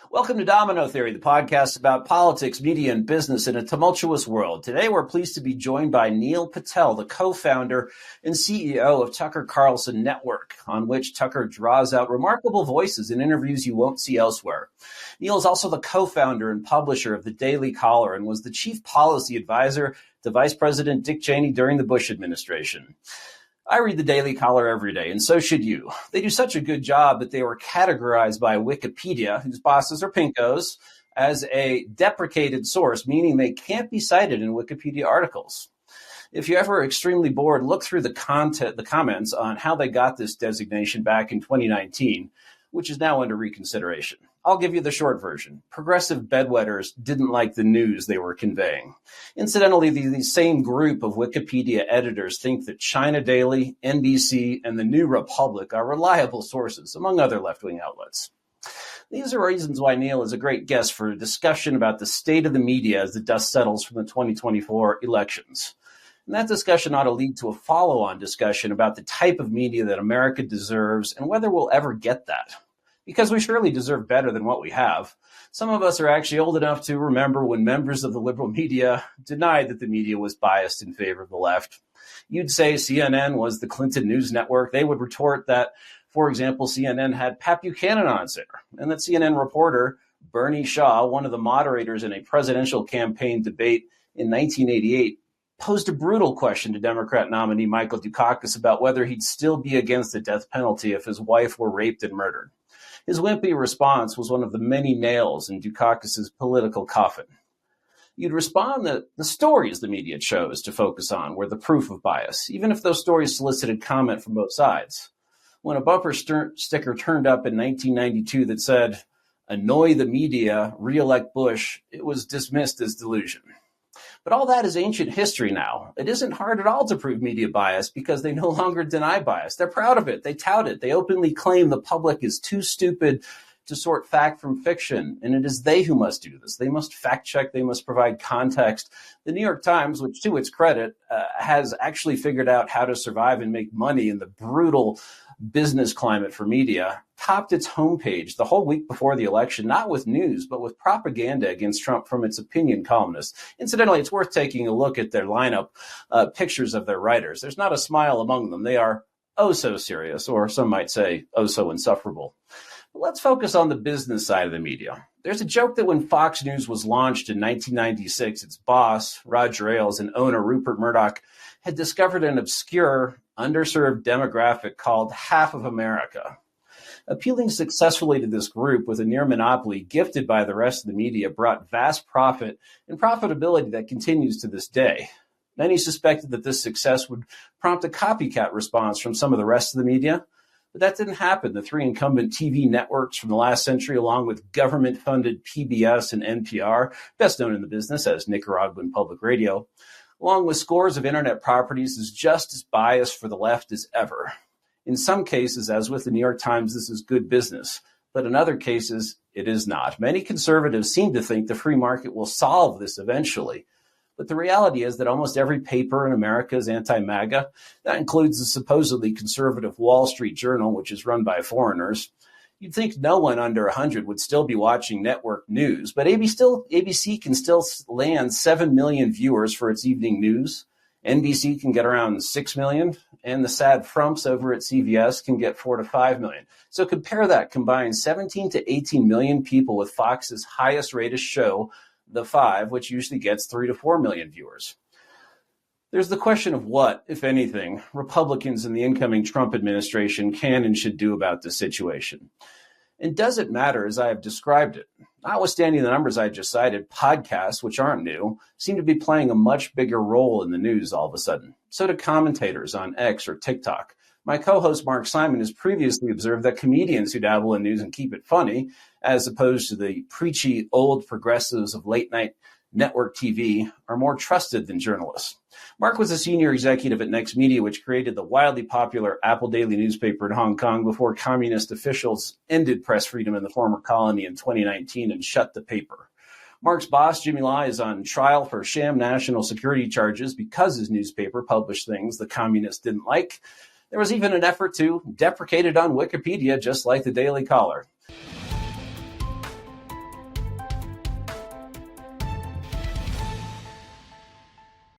Welcome to Domino Theory, the podcast about politics, media, and business in a tumultuous world. Today, we're pleased to be joined by Neil Patel, the co-founder and CEO of Tucker Carlson Network, on which Tucker draws out remarkable voices in interviews you won't see elsewhere. Neil is also the co-founder and publisher of The Daily Caller and was the chief policy advisor to Vice President Dick Cheney during the Bush administration. I read the Daily Caller every day, and so should you. They do such a good job that they were categorized by Wikipedia, whose bosses are pinkos, as a deprecated source, meaning they can't be cited in Wikipedia articles. If you're ever extremely bored, look through the comments on how they got this designation back in 2019, which is now under reconsideration. I'll give you the short version. Progressive bedwetters didn't like the news they were conveying. Incidentally, the same group of Wikipedia editors think that China Daily, NBC, and the New Republic are reliable sources, among other left-wing outlets. These are reasons why Neil is a great guest for a discussion about the state of the media as the dust settles from the 2024 elections. And that discussion ought to lead to a follow-on discussion about the type of media that America deserves and whether we'll ever get that. Because we surely deserve better than what we have. Some of us are actually old enough to remember when members of the liberal media denied that the media was biased in favor of the left. You'd say CNN was the Clinton News Network. They would retort that, for example, CNN had Pat Buchanan on its air, and that CNN reporter Bernie Shaw, one of the moderators in a presidential campaign debate in 1988, posed a brutal question to Democrat nominee Michael Dukakis about whether he'd still be against the death penalty if his wife were raped and murdered. His wimpy response was one of the many nails in Dukakis' political coffin. You'd respond that the stories the media chose to focus on were the proof of bias, even if those stories solicited comment from both sides. When a bumper sticker turned up in 1992 that said, "Annoy the media, re-elect Bush," it was dismissed as delusion. But all that is ancient history now. It isn't hard at all to prove media bias because they no longer deny bias. They're proud of it. They tout it. They openly claim the public is too stupid to sort fact from fiction. And it is they who must do this. They must fact check. They must provide context. The New York Times, which to its credit, has actually figured out how to survive and make money in the brutal business climate for media, topped its homepage the whole week before the election, not with news, but with propaganda against Trump from its opinion columnists. Incidentally, it's worth taking a look at their lineup, pictures of their writers. There's not a smile among them. They are oh so serious, or some might say oh so insufferable. But let's focus on the business side of the media. There's a joke that when Fox News was launched in 1996, its boss, Roger Ailes, and owner Rupert Murdoch had discovered an obscure, underserved demographic called half of America. Appealing successfully to this group with a near monopoly gifted by the rest of the media brought vast profit and profitability that continues to this day. Many suspected that this success would prompt a copycat response from some of the rest of the media, but that didn't happen. The three incumbent TV networks from the last century, along with government-funded PBS and NPR, best known in the business as Nicaraguan Public Radio, along with scores of internet properties, is just as biased for the left as ever. In some cases, as with the New York Times, this is good business, but in other cases, it is not. Many conservatives seem to think the free market will solve this eventually, but the reality is that almost every paper in America is anti-MAGA. That includes the supposedly conservative Wall Street Journal, which is run by foreigners. You'd think no one under 100 would still be watching network news, but ABC can still land 7 million viewers for its evening news. NBC can get around 6 million, and the sad frumps over at CBS can get 4 to 5 million. So compare that combined 17 to 18 million people with Fox's highest rated show, The Five, which usually gets 3 to 4 million viewers. There's the question of what, if anything, Republicans in the incoming Trump administration can and should do about this situation. And does it matter as I have described it? Notwithstanding the numbers I just cited, podcasts, which aren't new, seem to be playing a much bigger role in the news all of a sudden. So do commentators on X or TikTok. My co-host Mark Simon has previously observed that comedians who dabble in news and keep it funny, as opposed to the preachy old progressives of late-night network TV, are more trusted than journalists. Mark was a senior executive at Next Media, which created the wildly popular Apple Daily newspaper in Hong Kong before communist officials ended press freedom in the former colony in 2019 and shut the paper. Mark's boss, Jimmy Lai, is on trial for sham national security charges because his newspaper published things the communists didn't like. There was even an effort to deprecate it on Wikipedia, just like the Daily Caller.